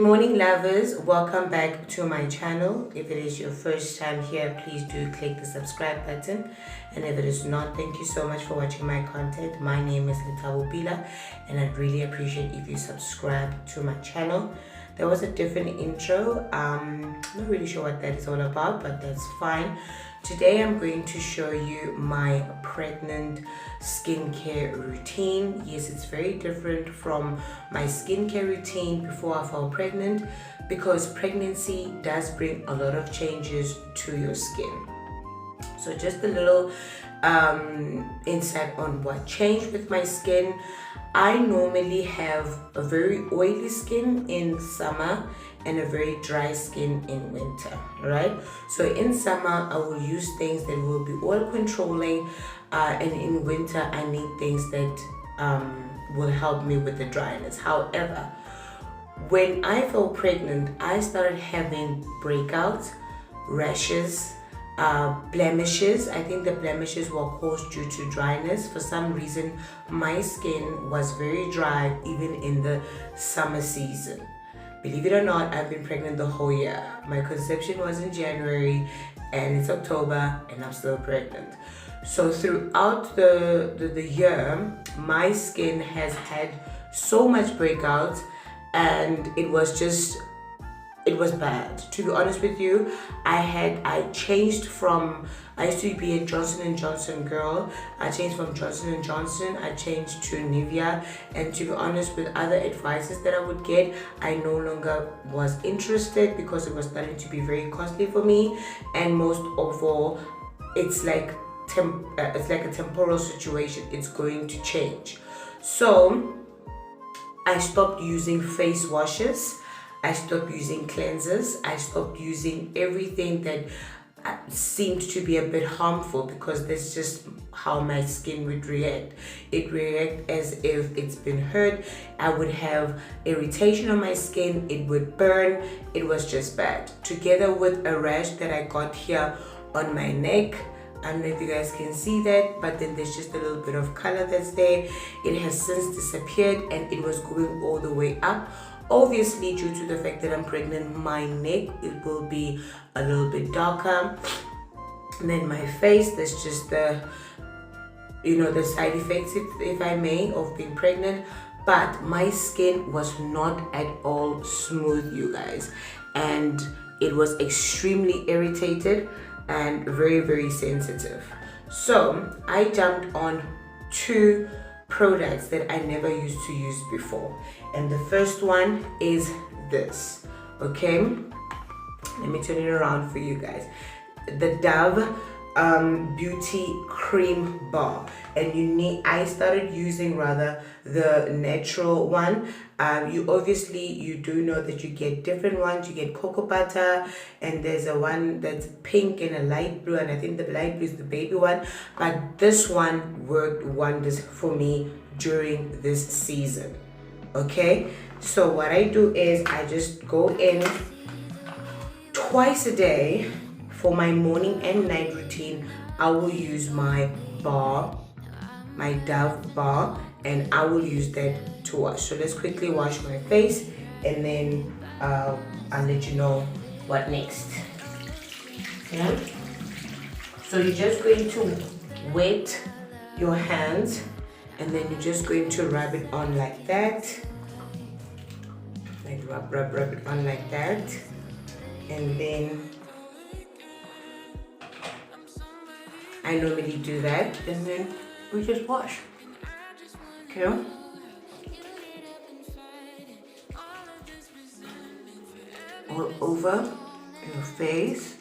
morning, lovers. Welcome back to my channel. If it is your first time here, please do click the subscribe button, and if it is not, thank you so much for watching my content. My name is Vlogtober, and I'd really appreciate if you subscribe to my channel. There was a different intro. Not really sure what that is all about, but that's fine. Today I'm going to show you my pregnant skincare routine. Yes, it's very different from my skincare routine before I fell pregnant, because pregnancy does bring a lot of changes to your skin. So just a little insight on what changed with my skin. I normally have a very oily skin in summer and a very dry skin in winter, right? So in summer, I will use things that will be oil controlling, and in winter, I need things that will help me with the dryness. However, when I fell pregnant, I started having breakouts, rashes, blemishes. I think the blemishes were caused due to dryness. For some reason, my skin was very dry even in the summer season. Believe it or not, I've been pregnant the whole year. My conception was in January and it's October and I'm still pregnant. So throughout the year, my skin has had so much breakouts, and it was bad. To be honest with you, I changed from, I used to be a Johnson & Johnson girl. I changed from Johnson & Johnson, I changed to Nivea, and to be honest, with other advices that I would get, I no longer was interested because it was starting to be very costly for me, and most of all, it's like a temporal situation. It's going to change. So I stopped using face washes. I stopped using cleansers. I stopped using everything that seemed to be a bit harmful, because that's just how my skin would react. It react as if it's been hurt. I would have irritation on my skin. It would burn. It was just bad. Together with a rash that I got here on my neck. I don't know if you guys can see that, but then there's just a little bit of color that's there. It has since disappeared, and it was going all the way up. Obviously, due to the fact that I'm pregnant, my neck, it will be a little bit darker. And then my face, there's just the side effects, if I may, of being pregnant. But my skin was not at all smooth, you guys. And it was extremely irritated and very, very sensitive. So I jumped on two products that I never used to use before, and the first one is this. Okay, let me turn it around for you guys. The Dove beauty cream bar, and I started using rather the natural one. You do know that you get different ones. You get cocoa butter, and there's a one that's pink and a light blue, and I think the light blue is the baby one, but this one worked wonders for me during this season. Okay, so what I do is I just go in twice a day. For my morning and night routine, I will use my bar, my Dove bar, and I will use that to wash. So let's quickly wash my face, and then I'll let you know what next. Yeah. So you're just going to wet your hands, and then you're just going to rub it on like that. Like rub it on like that, and then I normally do that, and then we just wash. Okay. All over your face.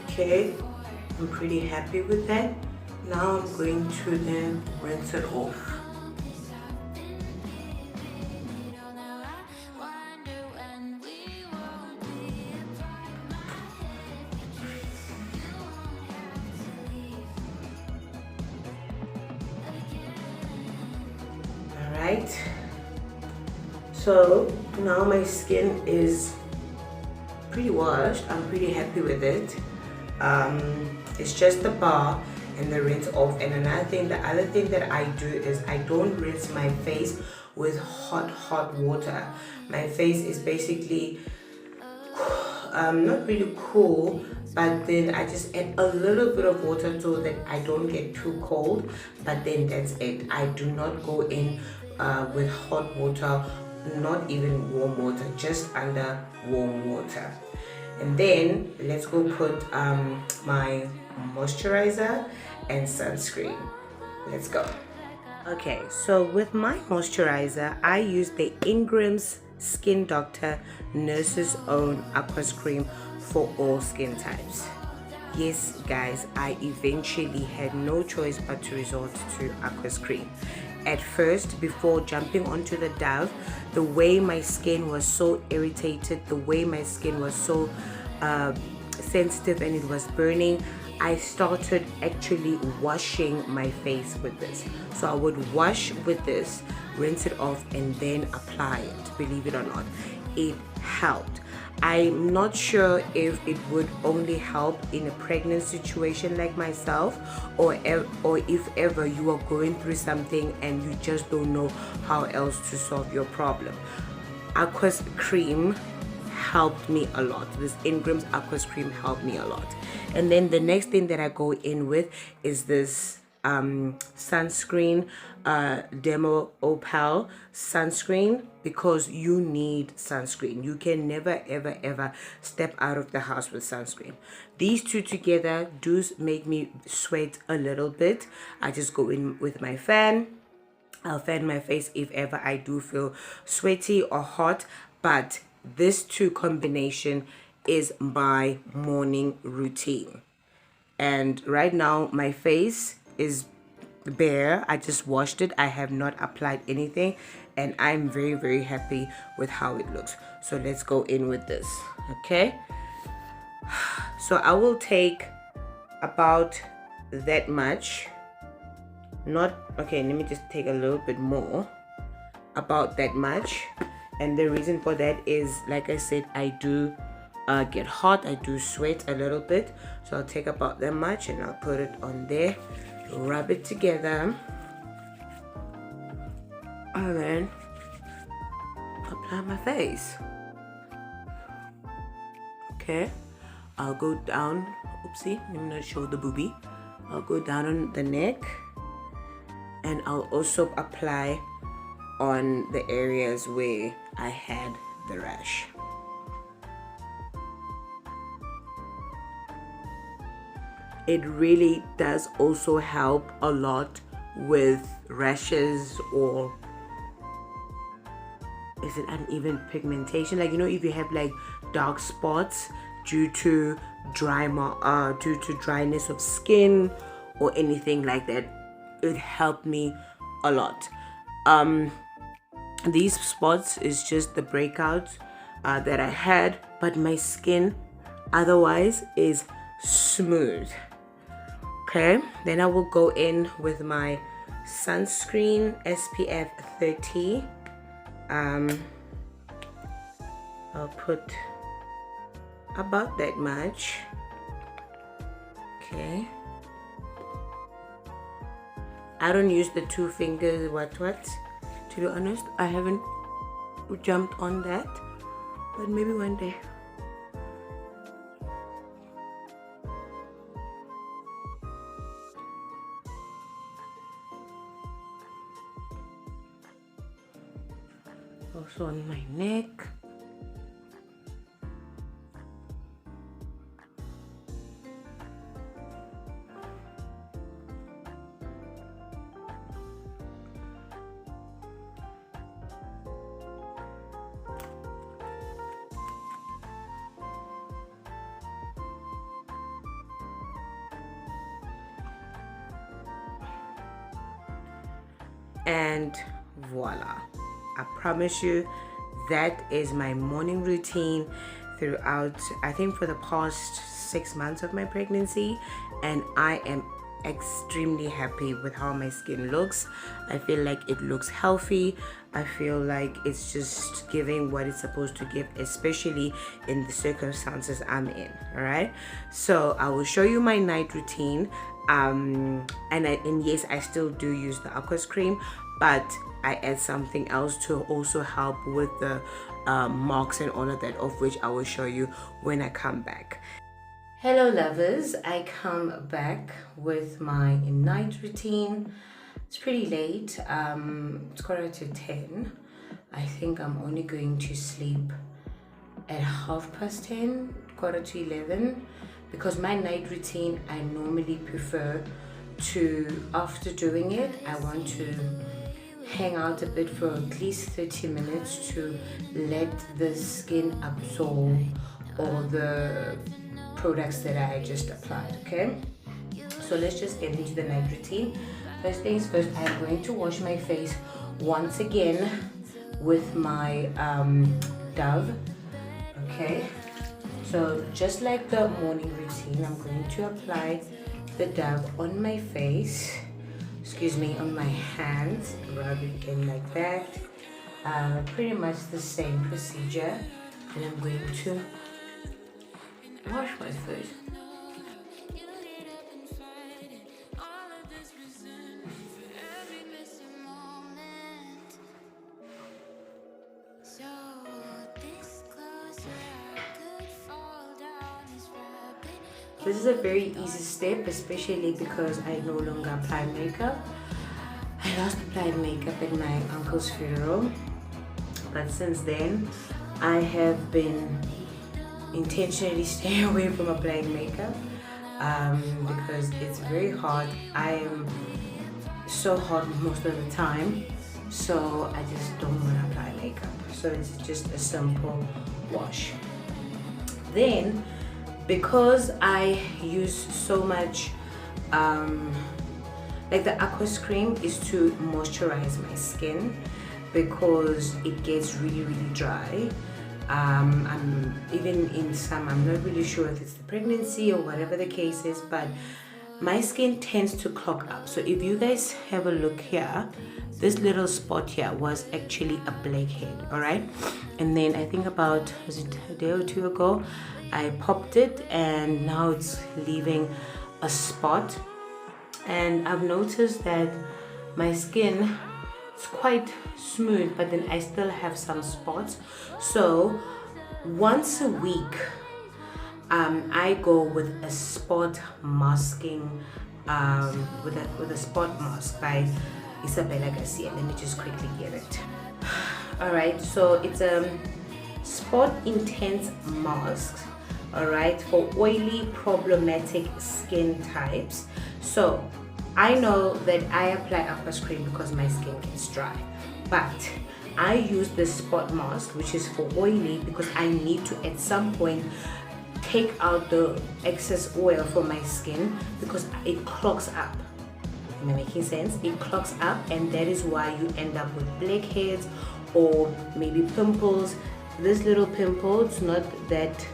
Okay, I'm pretty happy with that. Now I'm going to then rinse it off. Alright, so now my skin is pretty washed. I'm pretty happy with it. It's just the bar and the rinse off. And the other thing that I do is I don't rinse my face with hot water. My face is basically not really cool, but then I just add a little bit of water so that I don't get too cold, but then that's it. I do not go in with hot water, not even warm water, just under warm water. And then let's go put my moisturizer and sunscreen. Let's go. Okay, so with my moisturizer, I use the Ingram's Skin Doctor Nurse's Own Aqueous Cream for all skin types. Yes guys, I eventually had no choice but to resort to aqueous cream. At first, before jumping onto the Dove, the way my skin was so irritated, the way my skin was so sensitive and it was burning, I started actually washing my face with this. So I would wash with this, rinse it off, and then apply it. Believe it or not, it helped. I'm not sure if it would only help in a pregnant situation like myself, or if ever you are going through something and you just don't know how else to solve your problem. Aqueous cream helped me a lot. This Ingram's Aqueous Cream helped me a lot. And then the next thing that I go in with is this sunscreen, Demo Opal sunscreen, because you need sunscreen. You can never ever step out of the house with sunscreen. These two together do make me sweat a little bit. I just go in with my fan. I'll fan my face if ever I do feel sweaty or hot, but this two combination is my morning routine. And right now my face is bare. I just washed it. I have not applied anything, and I'm very happy with how it looks. So let's go in with this. Okay, so I will take about that much. Not okay, let me just take a little bit more, about that much. And the reason for that is, like I said, I do get hot, I do sweat a little bit. So I'll take about that much and I'll put it on there, rub it together, and then apply my face. Okay, I'll go down, oopsie, let me not show the boobie. I'll go down on the neck, and I'll also apply on the areas where I had the rash. It really does also help a lot with rashes, or is it uneven pigmentation? Like, you know, if you have like dark spots due to dryness of skin or anything like that, it helped me a lot. These spots is just the breakouts that I had, but my skin otherwise is smooth. Okay, then I will go in with my sunscreen, SPF 30. I'll put about that much. Okay, I don't use the two fingers what to be honest. I haven't jumped on that, but maybe one day. Also on my neck. And voila, I promise you that is my morning routine throughout, I think, for the past 6 months of my pregnancy, and I am extremely happy with how my skin looks. I feel like it looks healthy. I feel like it's just giving what it's supposed to give, especially in the circumstances I'm in. All right, so I will show you my night routine. And yes, I still do use the aqueous cream, but I add something else to also help with the marks and all of that, of which I will show you when I come back. Hello lovers, I come back with my night routine. It's pretty late, it's 10:15. I think I'm only going to sleep at 10:30, 11:15, because my night routine, I normally prefer to, after doing it, I want to hang out a bit for at least 30 minutes to let the skin absorb all the products that I just applied. Okay, so let's just get into the night routine. First things first, I'm going to wash my face once again with my Dove. Okay, so just like the morning routine, I'm going to apply the Dove on my face, on my hands, rub it in like that. Pretty much the same procedure, and I'm going to wash my face. This is a very easy step, especially because I no longer apply makeup. I last applied makeup at my uncle's funeral, but since then I have been intentionally staying away from applying makeup because it's very hot. I am so hot most of the time, so I just don't want to apply makeup. So it's just a simple wash. Then, because I use so much like the aqueous cream is to moisturize my skin because it gets really dry. I'm even in summer, I'm not really sure if it's the pregnancy or whatever the case is, but my skin tends to clog up. So if you guys have a look here, this little spot here was actually a blackhead. All right, and then I think about, was it a day or two ago, I popped it and now it's leaving a spot. And I've noticed that my skin is quite smooth, but then I still have some spots. So once a week I go with a spot masking with a spot mask by Isabella Garcia. Let me just quickly get it. All right, so it's a spot intense mask, all right, for oily problematic skin types. So I know that I apply aqueous cream because my skin gets dry, but I use the spot mask, which is for oily, because I need to at some point take out the excess oil from my skin because it clogs up. Am I making sense? It clogs up, and that is why you end up with blackheads or maybe pimples. This little pimple, it's not that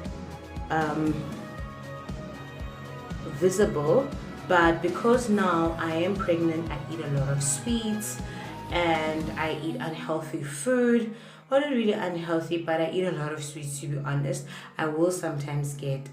visible, but because now I am pregnant, I eat a lot of sweets and I eat unhealthy food. Well, not really unhealthy, but I eat a lot of sweets, to be honest. I will sometimes get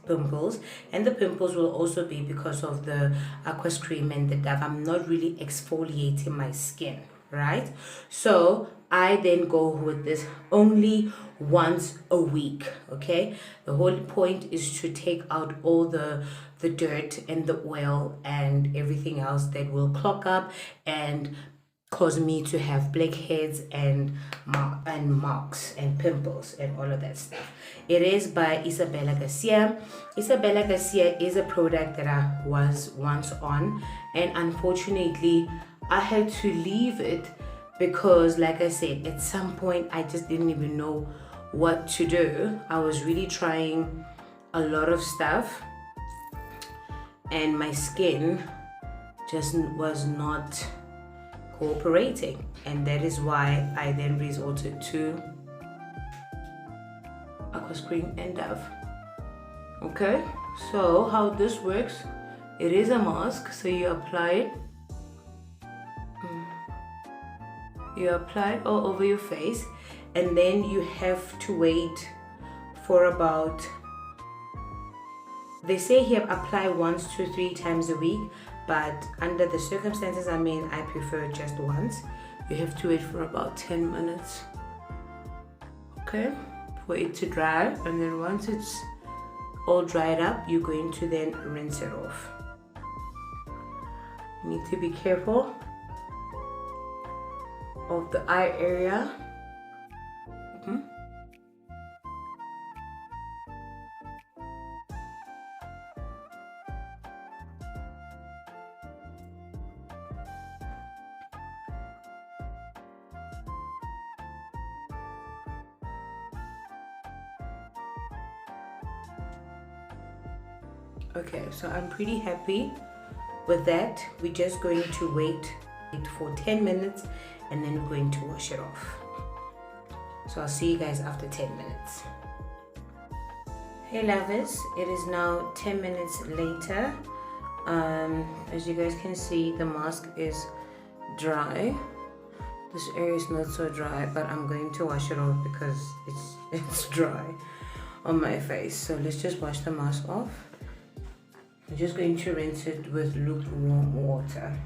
pimples, and the pimples will also be because of the aqueous cream and the Dove. I'm not really exfoliating my skin, right? So I then go with this only once a week. Okay, the whole point is to take out all the dirt and the oil and everything else that will clog up and cause me to have blackheads and marks and pimples and all of that stuff. It is by Isabella Garcia. Isabella Garcia is a product that I was once on, and unfortunately I had to leave it because, like I said, at some point I just didn't even know what to do. I was really trying a lot of stuff and my skin just was not cooperating, and that is why I then resorted to aqueous cream and Dove. Okay, so how this works It is a mask, so you apply it. You apply it all over your face, and then you have to wait for about, they say here apply 1 to 3 times a week, but under the circumstances I'm in, I prefer just once. You have to wait for about 10 minutes, okay, for it to dry, and then once it's all dried up, you're going to then rinse it off. You need to be careful of the eye area. Okay, so I'm pretty happy with that. We're just going to wait for 10 minutes and then we're going to wash it off. So I'll see you guys after 10 minutes. Hey lovers, it is now 10 minutes later. As you guys can see, the mask is dry. This area is not so dry, but I'm going to wash it off because it's dry on my face. So let's just wash the mask off. I'm just going to rinse it with lukewarm water.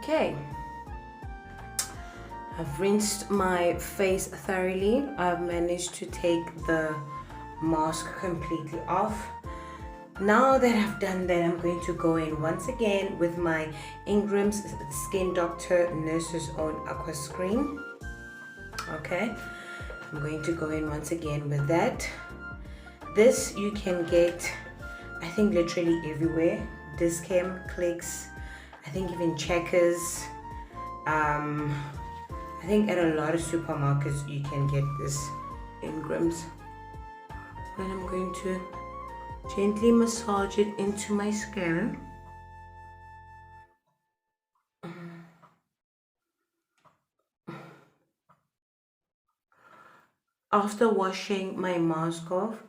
Okay, I've rinsed my face thoroughly. I've managed to take the mask completely off. Now that I've done that, I'm going to go in once again with my Ingram's Skin Doctor Nurse's Own Aqua Screen. Okay, I'm going to go in once again with that. This you can get, I think, literally everywhere. Discam, Clicks, I think even Checkers. I think at a lot of supermarkets you can get this Ingram's. And I'm going to gently massage it into my skin. After washing my mask off,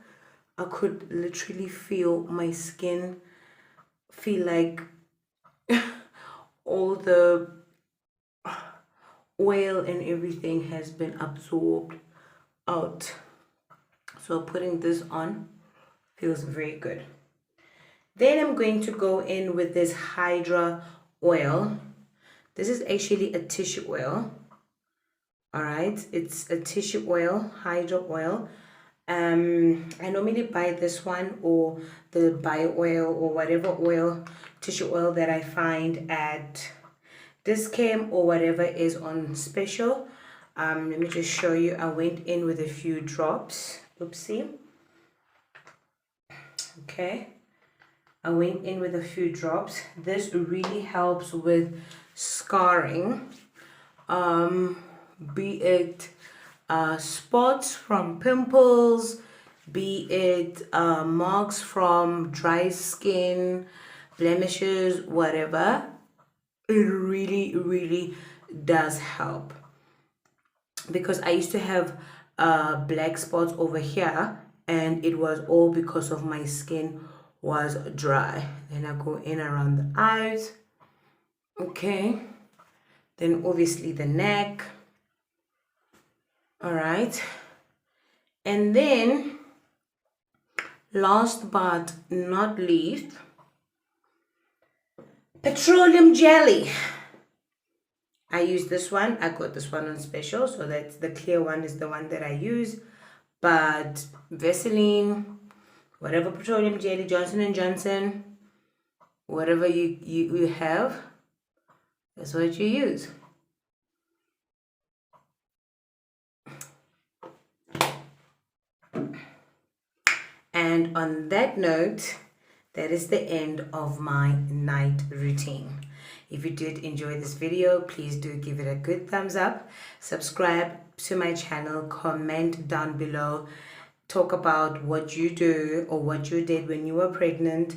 I could literally feel my skin feel like all the oil and everything has been absorbed out. So putting this on feels very good. Then I'm going to go in with this Hydra oil. This is actually a tissue oil. All right, it's a tissue oil, Hydra oil. I normally buy this one or the bio oil or whatever oil, tissue oil that I find at Discam or whatever is on special. Let me just show you. I went in with a few drops. Oopsie. Okay, I went in with a few drops. This really helps with scarring, be it spots from pimples, be it marks from dry skin, blemishes, whatever. It really does help, because I used to have black spots over here, and it was all because of my skin was dry. Then I go in around the eyes. Okay, then obviously the neck. All right, and then last but not least, petroleum jelly. I use this one. I got this one on special, so that's the clear one is the one that I use. But Vaseline, whatever petroleum jelly, Johnson & Johnson, whatever you have, that's what you use. And on that note, that is the end of my night routine. If you did enjoy this video, please do give it a good thumbs up, subscribe to my channel, comment down below, talk about what you do or what you did when you were pregnant,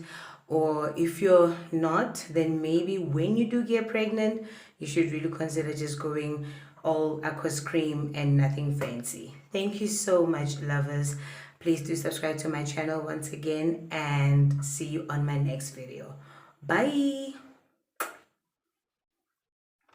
or if you're not, then maybe when you do get pregnant, you should really consider just going all aqueous cream and nothing fancy. Thank you so much, lovers. Please do subscribe to my channel once again, and see you on my next video. Bye.